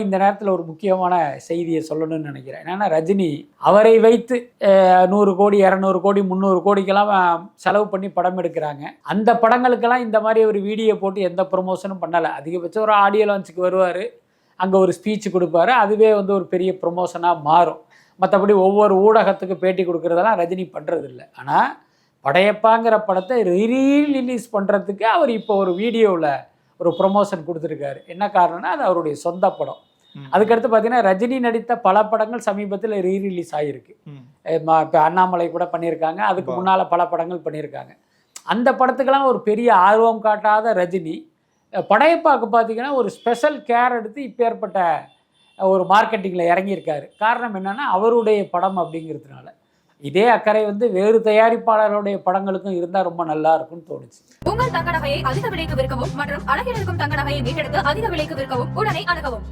இந்த நேரத்தில் ஒரு முக்கியமான செய்தியை சொல்லணும்னு நினைக்கிறேன். என்னன்னா, ரஜினி அவரை வைத்து 100 கோடி 200 கோடி 300 கோடிக்கெல்லாம் செலவு பண்ணி படம் எடுக்கிறாங்க. அந்த படங்களுக்கெல்லாம் இந்த மாதிரி ஒரு வீடியோ போட்டு எந்த ப்ரொமோஷனும் பண்ணலை. அதிகபட்சம் ஒரு ஆடியோ லான்ச்சுக்கு வருவார், அங்கே ஒரு ஸ்பீச் கொடுப்பாரு, அதுவே வந்து ஒரு பெரிய ப்ரொமோஷனாக மாறும். மற்றபடி ஒவ்வொரு ஊடகத்துக்கு பேட்டி கொடுக்குறதெல்லாம் ரஜினி பண்ணுறதில்ல. ஆனால் படையப்பாங்கிற படத்தை ரீரிலீஸ் பண்ணுறதுக்கு அவர் இப்போ ஒரு வீடியோவில் ஒரு ப்ரொமோஷன் கொடுத்துருக்காரு. என்ன காரணம்னா, அது அவருடைய சொந்த படம். அதுக்கடுத்து பார்த்தீங்கன்னா, ரஜினி நடித்த பல படங்கள் சமீபத்தில் ரீரிலீஸ் ஆகிருக்கு. இப்போ அண்ணாமலை கூட பண்ணியிருக்காங்க, அதுக்கு முன்னால் பல படங்கள் பண்ணியிருக்காங்க. அந்த படத்துக்கெல்லாம் ஒரு பெரிய ஆர்வம் காட்டாத ரஜினி படையப்பாக்கு பார்த்தீங்கன்னா ஒரு ஸ்பெஷல் கேர் எடுத்து இப்போ ஏற்பட்ட ஒரு மார்க்கெட்டிங்கில் இறங்கியிருக்காரு. காரணம் என்னென்னா, அவருடைய படம் அப்படிங்கிறதுனால. இதே அக்கறை வந்து வேறு தயாரிப்பாளர்களுடைய படங்களுக்கும் இருந்தால் ரொம்ப நல்லா இருக்கும்னு தோணுச்சு. உங்கள் தங்க நகையை அதிக விலைக்கு விற்கவும் மற்றும் அழகில் இருக்கும் தங்க நகையை மீட்டெடுத்து அதிக விலைக்கு விற்கவும் உடனே அணுகவும்.